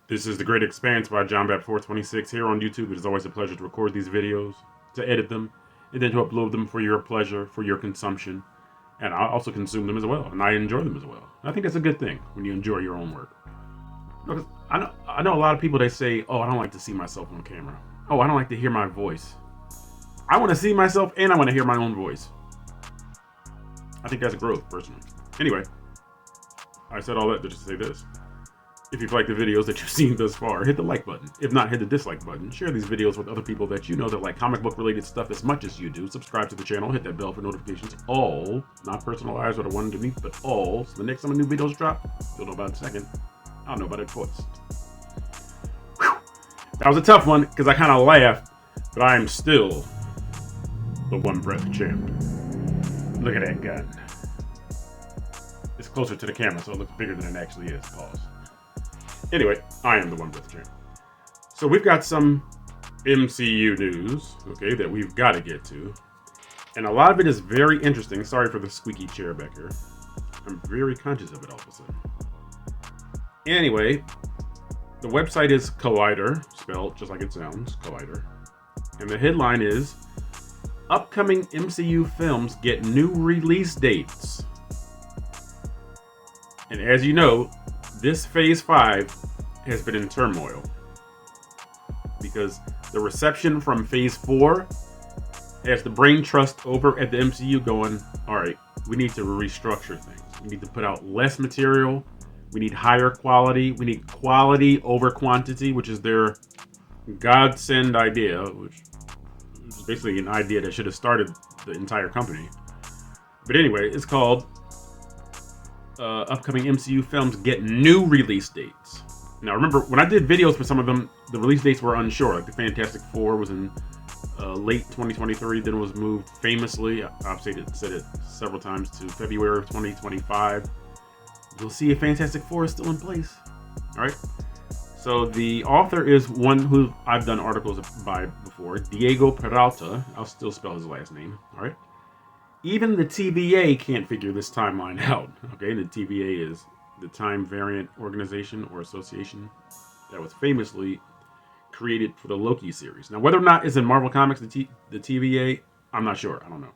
This is The Great Expanse by JohnBap426 here on YouTube. It is always a pleasure to record these videos, to edit them, and then to upload them for your pleasure, for your consumption. And I also consume them as well, and I enjoy them as well. I think that's a good thing when you enjoy your own work. Because I know a lot of people, they say, oh, I don't like to see myself on camera. Oh, I don't like to hear my voice. I want to see myself and I want to hear my own voice. I think that's growth, personally. Anyway, I said all that to just say this. If you've liked the videos that you've seen thus far, hit the like button. If not, hit the dislike button. Share these videos with other people that you know that like comic book related stuff as much as you do. Subscribe to the channel, hit that bell for notifications. All, not personalized or the one underneath, but all. So the next time a new videos drop, you'll know about it second. I'll know about it first. Whew. That was a tough one because I kind of laughed, but I am still the one breath champ. Look at that gun. It's closer to the camera, so it looks bigger than it actually is. Pause. Anyway, I am the one breath champ. So we've got some MCU news, okay, that we've got to get to. And a lot of it is very interesting. Sorry for the squeaky chair back here. I'm very conscious of it all of a sudden. Anyway, the website is Collider, spelled just like it sounds, Collider. And the headline is, upcoming MCU films get new release dates. And as you know, this Phase V has been in turmoil because the reception from Phase IV has the brain trust over at the MCU going, all right, we need to restructure things. We need to put out less material. We need higher quality. We need quality over quantity, which is their godsend idea, which is basically an idea that should have started the entire company. But anyway, it's called upcoming MCU films get new release dates. Now remember, when I did videos for some of them, the release dates were unsure. Like the Fantastic Four was in late 2023, then it was moved famously, I've said it several times, to February of 2025. We'll see if Fantastic Four is still in place. Alright? So the author is one who I've done articles by before, Diego Peralta. I'll still spell his last name. Alright? Even the TVA can't figure this timeline out. Okay, the TVA is the Time Variant Organization or Association that was famously created for the Loki series. Now, whether or not it's in Marvel Comics, the TVA, I'm not sure. I don't know.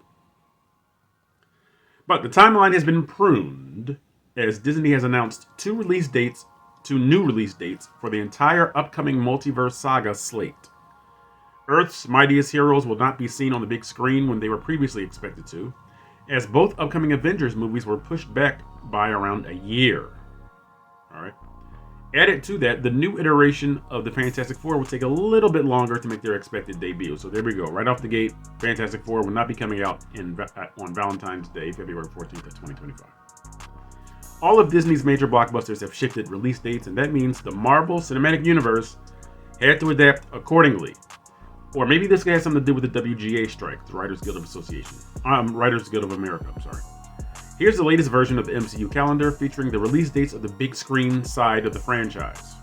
But the timeline has been pruned as Disney has announced two new release dates for the entire upcoming multiverse saga slate. Earth's mightiest heroes will not be seen on the big screen when they were previously expected to, as both upcoming Avengers movies were pushed back by around a year. Alright. Added to that, the new iteration of the Fantastic Four will take a little bit longer to make their expected debut. So there we go. Right off the gate, Fantastic Four will not be coming out on Valentine's Day, February 14th of 2025. All of Disney's major blockbusters have shifted release dates, and that means the Marvel Cinematic Universe had to adapt accordingly. Or maybe this has something to do with the WGA strike, the Writers Guild of Writers Guild of America, I'm sorry. Here's the latest version of the MCU calendar featuring the release dates of the big screen side of the franchise.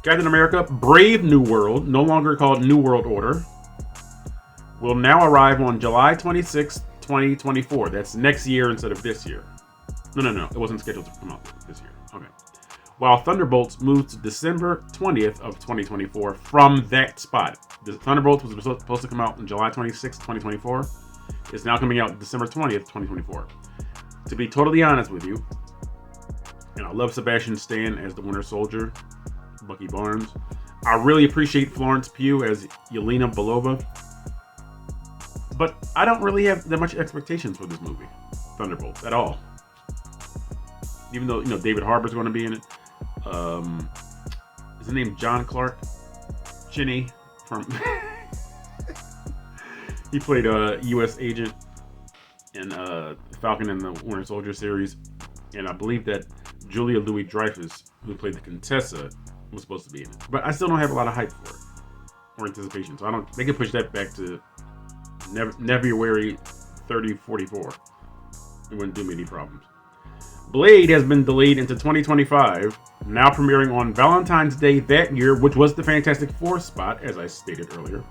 Captain America: Brave New World, no longer called New World Order, will now arrive on July 26, 2024. That's next year instead of this year. No. It wasn't scheduled to come out this year. Okay. While Thunderbolts moved to December 20th of 2024 from that spot. The Thunderbolts was supposed to come out on July 26th, 2024. It's now coming out December 20th, 2024. To be totally honest with you, and I love Sebastian Stan as the Winter Soldier, Bucky Barnes. I really appreciate Florence Pugh as Yelena Belova. But I don't really have that much expectations for this movie, Thunderbolts, at all. Even though, David Harbour's going to be in it. Is his name John Clark? Chinny from... He played a U.S. agent in Falcon and the Winter Soldier series. And I believe that Julia Louis-Dreyfus, who played the Contessa, was supposed to be in it. But I still don't have a lot of hype for it. Or anticipation. So they can push that back to February 3044. It wouldn't do me any problems. Blade has been delayed into 2025, now premiering on Valentine's Day that year, which was the Fantastic Four spot, as I stated earlier,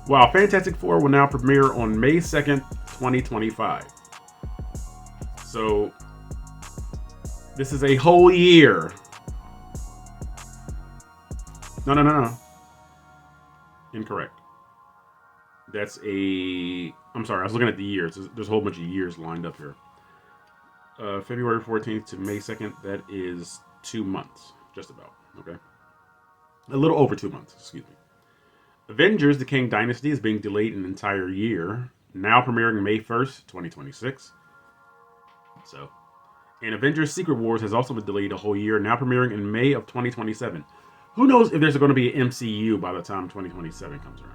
while Fantastic Four will now premiere on May 2nd, 2025. So, this is a whole year No. Incorrect. That's a... I'm sorry, I was looking at the years. There's a whole bunch of years lined up here. February 14th to May 2nd, that is 2 months, just about, okay? A little over 2 months, excuse me. Avengers, The Kang Dynasty is being delayed an entire year, now premiering May 1st, 2026. So, and Avengers Secret Wars has also been delayed a whole year, now premiering in May of 2027. Who knows if there's going to be an MCU by the time 2027 comes around.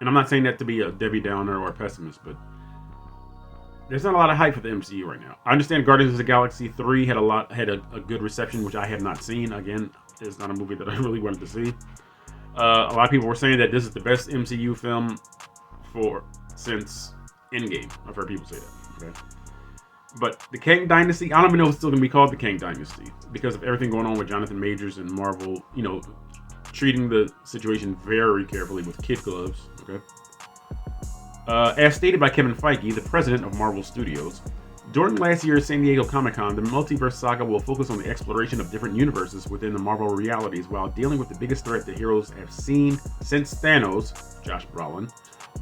And I'm not saying that to be a Debbie Downer or a pessimist, but there's not a lot of hype for the MCU right now. I understand Guardians of the Galaxy 3 had a good reception, which I have not seen. Again, it's not a movie that I really wanted to see. A lot of people were saying that this is the best MCU film since Endgame. I've heard people say that. Okay, but the Kang Dynasty, I don't even know if it's still going to be called the Kang Dynasty because of everything going on with Jonathan Majors and Marvel. You know, treating the situation very carefully with kid gloves. Okay. As stated by Kevin Feige, the president of Marvel Studios, during last year's San Diego Comic-Con, the multiverse saga will focus on the exploration of different universes within the Marvel realities while dealing with the biggest threat the heroes have seen since Thanos, Josh Brolin,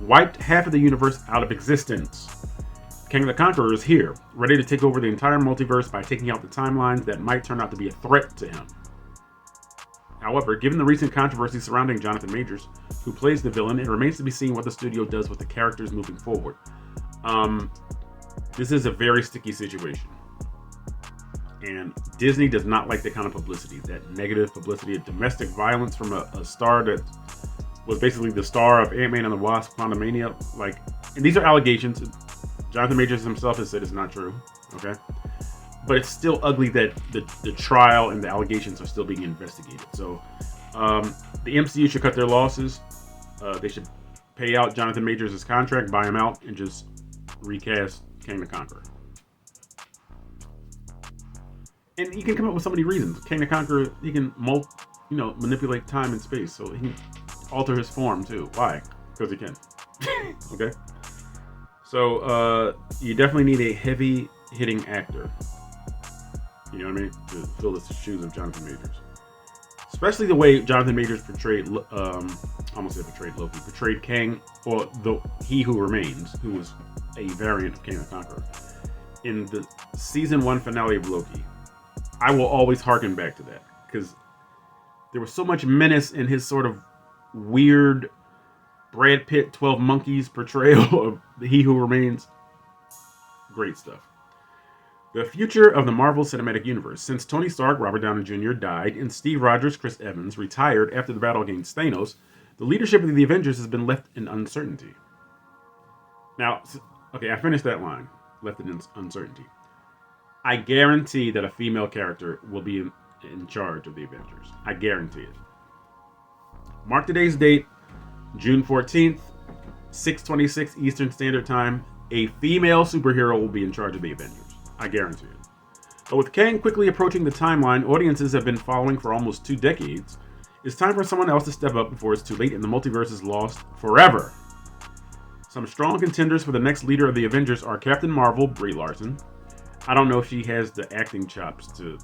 wiped half of the universe out of existence. Kang the Conqueror is here, ready to take over the entire multiverse by taking out the timelines that might turn out to be a threat to him. However, given the recent controversy surrounding Jonathan Majors, who plays the villain, it remains to be seen what the studio does with the characters moving forward. This is a very sticky situation. And Disney does not like that kind of publicity, that negative publicity, domestic violence from a star that was basically the star of Ant-Man and the Wasp, Quantumania. And these are allegations. Jonathan Majors himself has said it's not true, okay? But it's still ugly that the trial and the allegations are still being investigated. So the MCU should cut their losses. They should pay out Jonathan Majors' contract, buy him out, and just recast Kang the Conqueror. And you can come up with so many reasons. Kang the Conqueror, he can manipulate time and space, so he can alter his form too. Why? Because he can. Okay. So you definitely need a heavy-hitting actor. You know what I mean? To fill the shoes of Jonathan Majors. Especially the way Jonathan Majors portrayed, portrayed Kang, or He Who Remains, who was a variant of Kang the Conqueror, in the season 1 finale of Loki. I will always harken back to that, because there was so much menace in his sort of weird Brad Pitt 12 Monkeys portrayal of He Who Remains. Great stuff. The future of the Marvel Cinematic Universe. Since Tony Stark, Robert Downey Jr. died, and Steve Rogers, Chris Evans retired after the battle against Thanos, the leadership of the Avengers has been left in uncertainty. Now, okay, I finished that line. Left in uncertainty. I guarantee that a female character will be in charge of the Avengers. I guarantee it. Mark today's date, June 14th, 6:26 Eastern Standard Time. A female superhero will be in charge of the Avengers. I guarantee it. But with Kang quickly approaching the timeline audiences have been following for almost 2 decades, it's time for someone else to step up before it's too late and the multiverse is lost forever. Some strong contenders for the next leader of the Avengers are Captain Marvel, Brie Larson. I don't know if she has the acting chops to,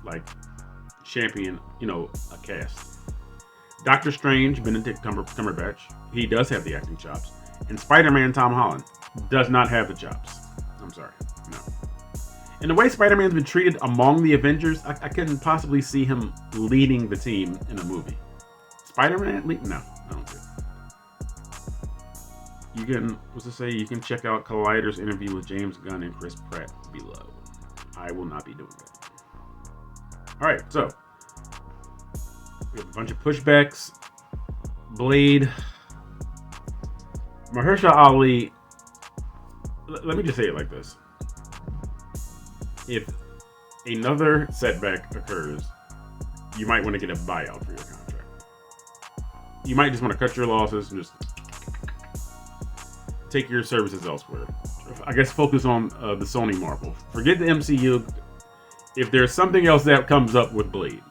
champion, a cast. Doctor Strange, Benedict Cumberbatch, he does have the acting chops. And Spider-Man, Tom Holland, does not have the chops. I'm sorry, no. And the way Spider-Man's been treated among the Avengers, I couldn't possibly see him leading the team in a movie. Spider-Man? No, I don't think. You can, you can check out Collider's interview with James Gunn and Chris Pratt below. I will not be doing that. Alright, so. We have a bunch of pushbacks. Blade. Mahershala Ali. Let me just say it like this. If another setback occurs, you might want to get a buyout for your contract. You might just want to cut your losses and just take your services elsewhere. I guess focus on the Sony Marvel. Forget the MCU. If there's something else that comes up with Blade,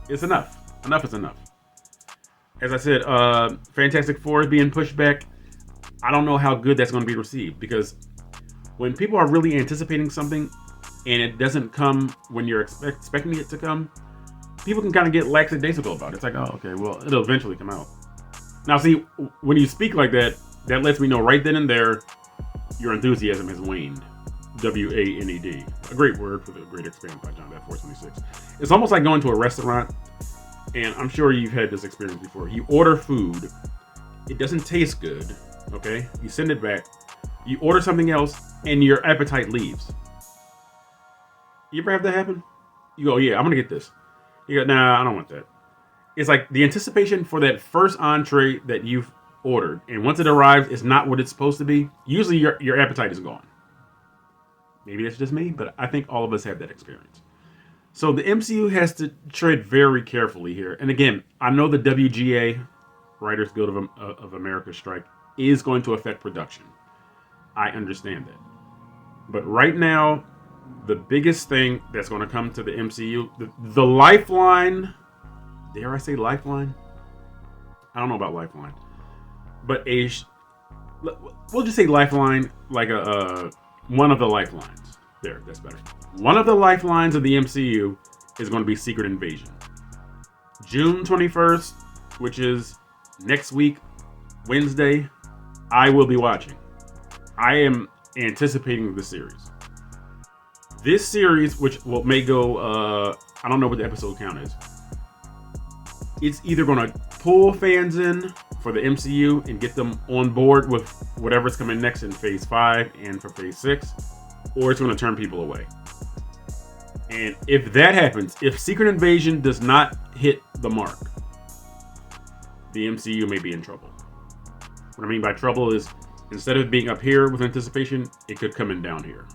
it's enough. Enough is enough. As I said, Fantastic Four is being pushed back. I don't know how good that's going to be received, because when people are really anticipating something and it doesn't come when you're expecting it to come, people can kind of get lackadaisical about it. It's like, oh, okay, well, it'll eventually come out. Now, see, when you speak like that, that lets me know right then and there your enthusiasm has waned. WANED. A great word for the great expanse by John Bat 426. It's almost like going to a restaurant, and I'm sure you've had this experience before. You order food, it doesn't taste good, okay? You send it back, you order something else, and your appetite leaves. You ever have that happen? You go, yeah, I'm gonna get this. You go, nah, I don't want that. It's like the anticipation for that first entree that you've ordered, and once it arrives, it's not what it's supposed to be. Usually your appetite is gone. Maybe that's just me, but I think all of us have that experience. So the MCU has to tread very carefully here. And again, I know the WGA, Writers Guild of America strike, is going to affect production. I understand that. But right now, the biggest thing that's going to come to the MCU, the lifeline, dare I say lifeline? I don't know about lifeline. But we'll just say lifeline, like one of the lifelines. There, that's better. One of the lifelines of the MCU is going to be Secret Invasion. June 21st, which is next week, Wednesday, I will be watching. I am anticipating the series. This series, which may go, I don't know what the episode count is. It's either going to pull fans in for the MCU and get them on board with whatever's coming next in Phase 5 and for Phase 6, or it's going to turn people away. And if that happens, if Secret Invasion does not hit the mark, the MCU may be in trouble. What I mean by trouble is, instead of being up here with anticipation, it could come in down here.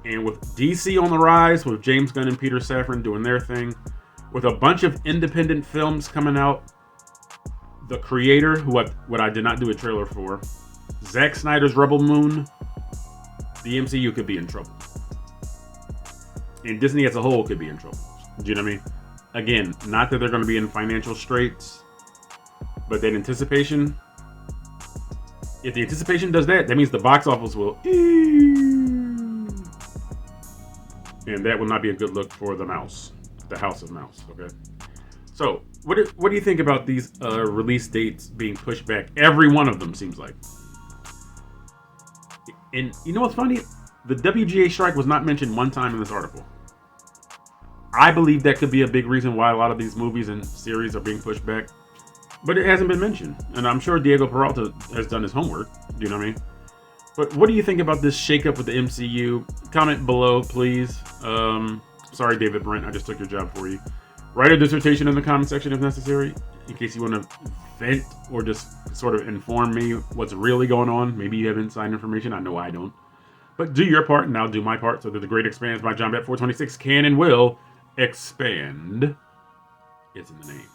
And with DC on the rise, with James Gunn and Peter Safran doing their thing, with a bunch of independent films coming out, the creator, what I did not do a trailer for, Zack Snyder's Rebel Moon, the MCU could be in trouble. And Disney as a whole could be in trouble. Do you know what I mean? Again, not that they're going to be in financial straits, but that anticipation, if the anticipation does that, that means the box office will, and that will not be a good look for the House of Mouse, okay? So, what do you think about these release dates being pushed back? Every one of them seems like. And you know what's funny? The WGA strike was not mentioned one time in this article. I believe that could be a big reason why a lot of these movies and series are being pushed back. But it hasn't been mentioned. And I'm sure Diego Peralta has done his homework. Do you know what I mean? But what do you think about this shakeup with the MCU? Comment below, please. Sorry, David Brent. I just took your job for you. Write a dissertation in the comment section if necessary, in case you want to vent or just sort of inform me what's really going on. Maybe you have inside information. I know I don't. But do your part, and I'll do my part, so that the Great Expanse by John Bat 426 can and will expand. It's in the name.